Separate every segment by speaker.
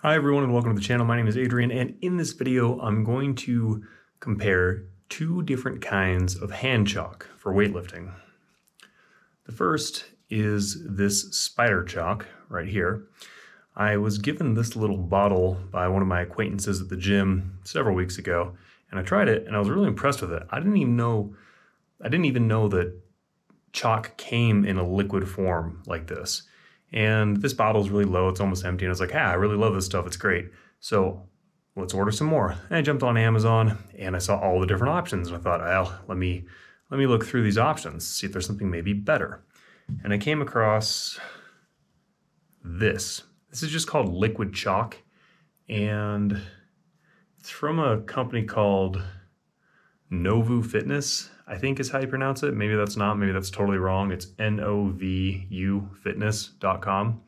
Speaker 1: Hi everyone and welcome to the channel. My name is Adrian, and in this video I'm going to compare two different kinds of hand chalk for weightlifting. The first is this spider chalk right here. I was given this little bottle by one of my acquaintances at the gym several weeks ago, and I tried it and I was really impressed with it. I didn't even know that chalk came in a liquid form like this. And this bottle's really low, it's almost empty, and I was like, I really love this stuff, it's great. So let's order some more. And I jumped on Amazon and I saw all the different options, and I thought, well, let me look through these options, see if there's something maybe better. And I came across this. This is just called Liquid Chalk, and it's from a company called Novu Fitness, I think is how you pronounce it. Maybe that's not, maybe that's totally wrong. It's Novu fitness.com.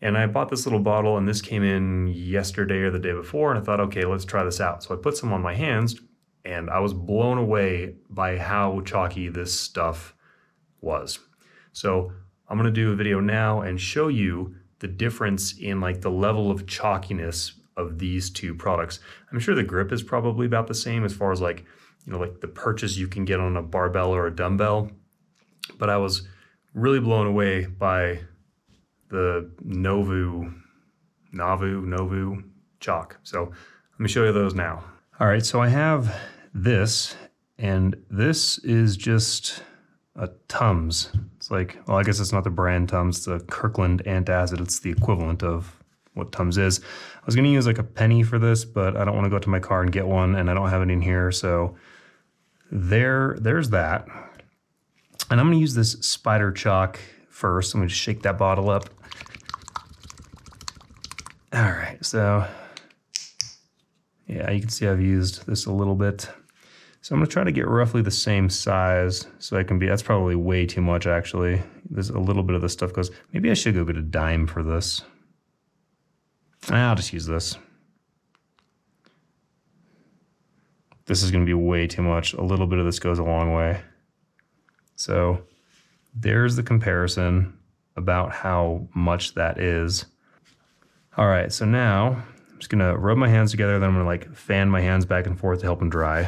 Speaker 1: And I bought this little bottle, and this came in yesterday or the day before, and I thought, okay, let's try this out. So I put some on my hands, and I was blown away by how chalky this stuff was. So I'm gonna do a video now and show you the difference in like the level of chalkiness of these two products. I'm sure the grip is probably about the same as far as like, you know, like the purchase you can get on a barbell or a dumbbell. But I was really blown away by the Novu chalk. So let me show you those now. All right, so I have this, and this is just a Tums. It's like, well, I guess it's not the brand Tums, it's the Kirkland antacid. It's the equivalent of what Tums is. I was gonna use like a penny for this, but I don't wanna go to my car and get one, and I don't have it in here, so there's that. And I'm gonna use this spider chalk first. I'm gonna shake that bottle up. All right, so yeah, you can see I've used this a little bit. So I'm gonna try to get roughly the same size so I can be, that's probably way too much actually. There's a little bit of this stuff goes, maybe I should go get a dime for this. I'll just use this. This is gonna be way too much. A little bit of this goes a long way. So there's the comparison about how much that is. All right, so now I'm just gonna rub my hands together, then I'm gonna like fan my hands back and forth to help them dry.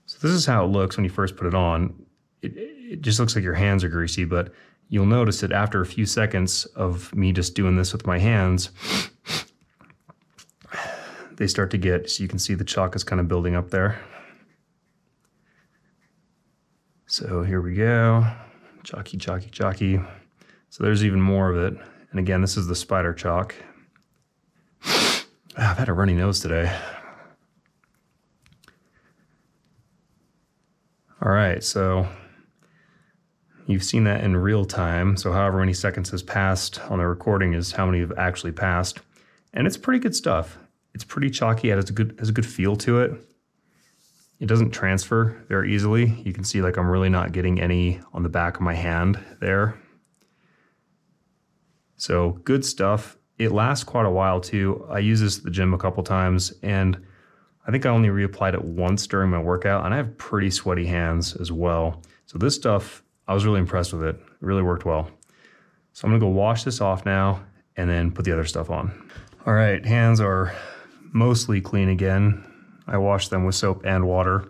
Speaker 1: So this is how it looks when you first put it on. It just looks like your hands are greasy, but you'll notice that after a few seconds of me just doing this with my hands, they start to get, so you can see the chalk is kind of building up there. So here we go, chalky, chalky, chalky. So there's even more of it. And again, this is the spider chalk. I've had a runny nose today. All right, so you've seen that in real time. So however many seconds has passed on the recording is how many have actually passed. And it's pretty good stuff. It's pretty chalky, it has a good feel to it. It doesn't transfer very easily. You can see like I'm really not getting any on the back of my hand there. So good stuff. It lasts quite a while too. I use this at the gym a couple times, and I think I only reapplied it once during my workout, and I have pretty sweaty hands as well. So this stuff, I was really impressed with it. It really worked well. So I'm gonna go wash this off now and then put the other stuff on. All right, hands are mostly clean again. I washed them with soap and water,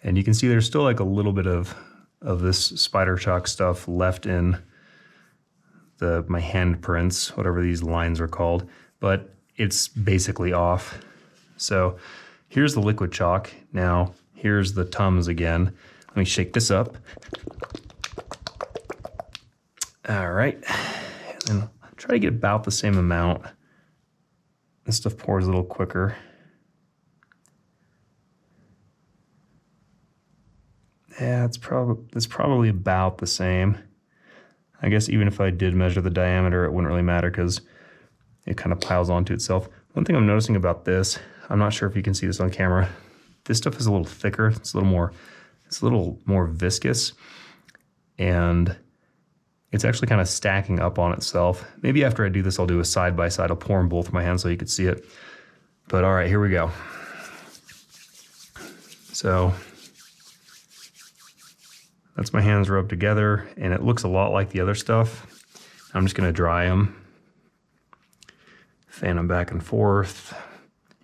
Speaker 1: and you can see there's still like a little bit of this spider chalk stuff left in my hand prints, whatever these lines are called, but it's basically off. So here's the liquid chalk. Now here's the Tums again. Let me shake this up. All right, and try to get about the same amount. This stuff pours a little quicker. Yeah, it's probably about the same. I guess even if I did measure the diameter, it wouldn't really matter because it kind of piles onto itself. One thing I'm noticing about this, I'm not sure if you can see this on camera, this stuff is a little thicker. It's a little more viscous, and it's actually kind of stacking up on itself. Maybe after I do this, I'll do a side by side. I'll pour them both in my hands so you could see it. But all right, here we go. So That's my hands rubbed together, and it looks a lot like the other stuff. I'm just gonna dry them. Fan them back and forth.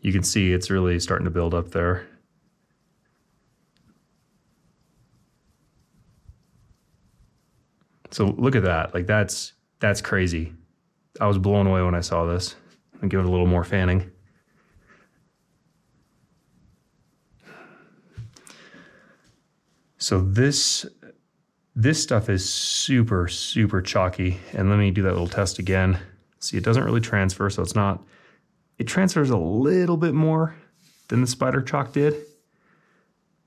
Speaker 1: You can see it's really starting to build up there. So look at that, like that's crazy. I was blown away when I saw this. I'll give it a little more fanning. So this stuff is super, super chalky. And let me do that little test again. See, it doesn't really transfer, so it transfers a little bit more than the spider chalk did.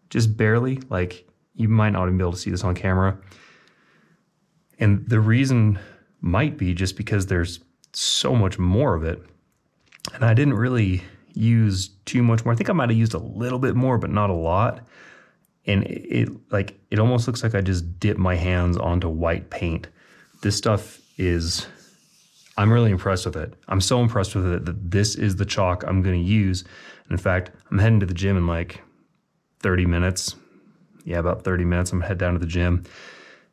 Speaker 1: Just barely, like you might not even be able to see this on camera. And the reason might be just because there's so much more of it. And I didn't really use too much more. I think I might have used a little bit more, but not a lot. And it almost looks like I just dipped my hands onto white paint. This stuff is, I'm really impressed with it. I'm so impressed with it that this is the chalk I'm gonna use. And in fact, I'm heading to the gym in like 30 minutes. Yeah, about 30 minutes, I'm gonna head down to the gym.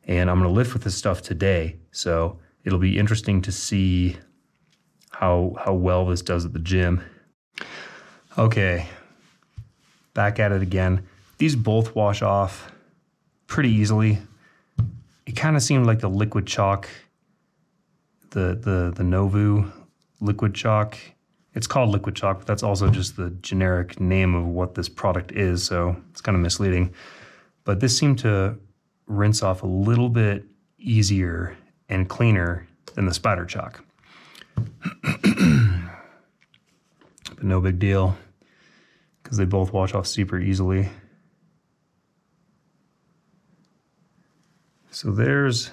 Speaker 1: And I'm gonna lift with this stuff today. So it'll be interesting to see how well this does at the gym. Okay, back at it again. These both wash off pretty easily. It kind of seemed like the liquid chalk, the Novu Liquid Chalk. It's called liquid chalk, but that's also just the generic name of what this product is, so it's kind of misleading. But this seemed to rinse off a little bit easier and cleaner than the spider chalk. But no big deal, because they both wash off super easily. So there's,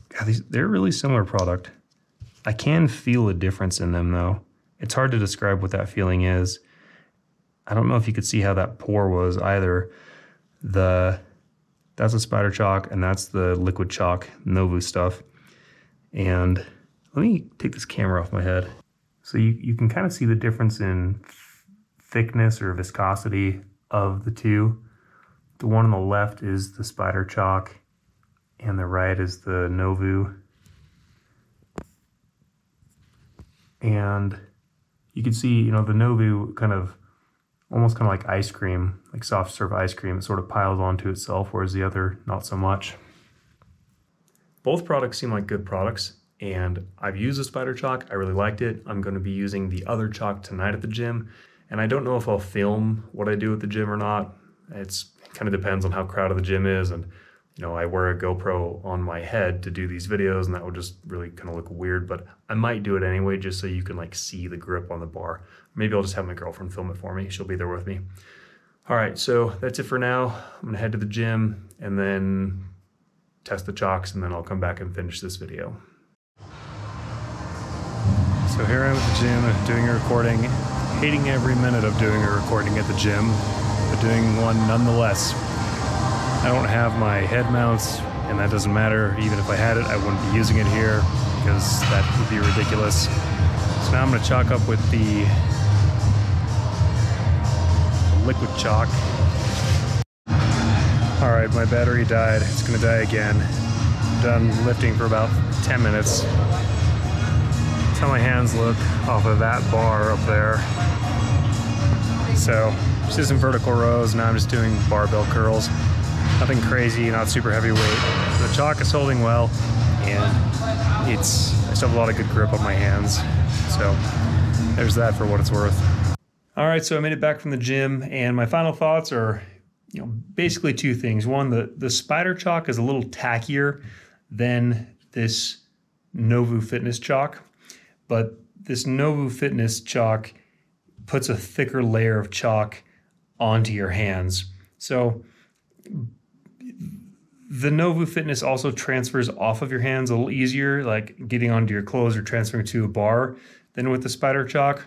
Speaker 1: God, they're a really similar product. I can feel a difference in them though. It's hard to describe what that feeling is. I don't know if you could see how that pour was either. That's a spider chalk and that's the liquid chalk Novu stuff. And let me take this camera off my head. So you can kind of see the difference in thickness or viscosity of the two. The one on the left is the spider chalk and the right is the Novu. And you can see, you know, the Novu almost kind of like ice cream, like soft serve ice cream. It sort of piles onto itself, whereas the other, not so much. Both products seem like good products, and I've used the spider chalk. I really liked it. I'm going to be using the other chalk tonight at the gym, and I don't know if I'll film what I do at the gym or not. It kind of depends on how crowded the gym is, and you know, I wear a GoPro on my head to do these videos, and that would just really kind of look weird, but I might do it anyway just so you can like see the grip on the bar. Maybe I'll just have my girlfriend film it for me. She'll be there with me. All right, so that's it for now. I'm gonna head to the gym and then test the chalks, and then I'll come back and finish this video. So here I am at the gym doing a recording, hating every minute of doing a recording at the gym, but doing one nonetheless. I don't have my head mounts, and that doesn't matter. Even if I had it, I wouldn't be using it here because that would be ridiculous. So now I'm gonna chalk up with the liquid chalk. All right, my battery died. It's gonna die again. I'm done lifting for about 10 minutes. That's how my hands look off of that bar up there. So just did some vertical rows. Now I'm just doing barbell curls. Nothing crazy, not super heavyweight. The chalk is holding well, and I still have a lot of good grip on my hands. So there's that for what it's worth. All right, so I made it back from the gym, and my final thoughts are, you know, basically two things. One, the spider chalk is a little tackier than this Novu Fitness chalk, but this Novu Fitness chalk puts a thicker layer of chalk onto your hands. So the Novu Fitness also transfers off of your hands a little easier, like getting onto your clothes or transferring to a bar than with the spider chalk.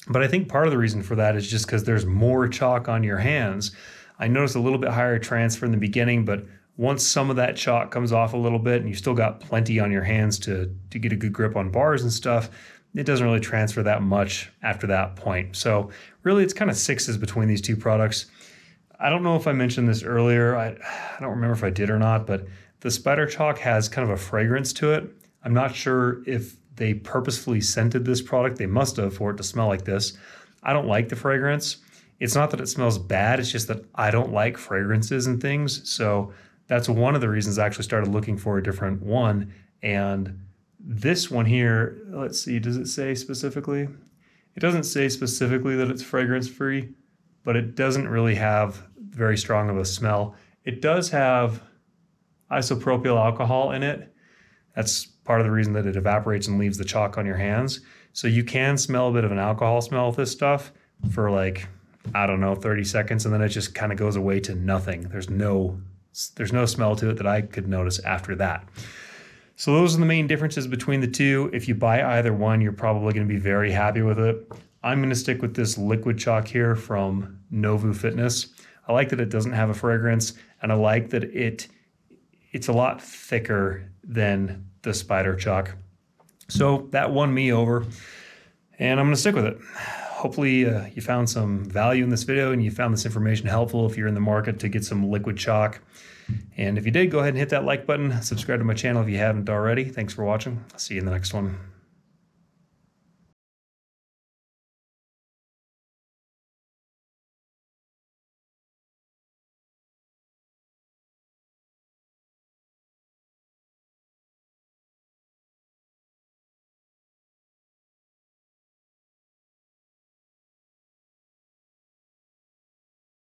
Speaker 1: But I think part of the reason for that is just because there's more chalk on your hands. I noticed a little bit higher transfer in the beginning, but once some of that chalk comes off a little bit and you still got plenty on your hands to get a good grip on bars and stuff, it doesn't really transfer that much after that point. So really it's kind of sixes between these two products. I don't know if I mentioned this earlier. I don't remember if I did or not, but the spider chalk has kind of a fragrance to it. I'm not sure if they purposefully scented this product. They must have for it to smell like this. I don't like the fragrance. It's not that it smells bad. It's just that I don't like fragrances and things. So that's one of the reasons I actually started looking for a different one. And this one here, let's see, does it say specifically? It doesn't say specifically that it's fragrance free, but it doesn't really have very strong of a smell. It does have isopropyl alcohol in it. That's part of the reason that it evaporates and leaves the chalk on your hands. So you can smell a bit of an alcohol smell with this stuff for like, I don't know, 30 seconds, and then it just kind of goes away to nothing. There's no smell to it that I could notice after that. So those are the main differences between the two. If you buy either one, you're probably going to be very happy with it. I'm going to stick with this liquid chalk here from Novu Fitness. I like that it doesn't have a fragrance, and I like that it's a lot thicker than the spider chalk. So that won me over, and I'm going to stick with it. Hopefully you found some value in this video and you found this information helpful if you're in the market to get some liquid chalk. And if you did, go ahead and hit that like button. Subscribe to my channel if you haven't already. Thanks for watching. I'll see you in the next one.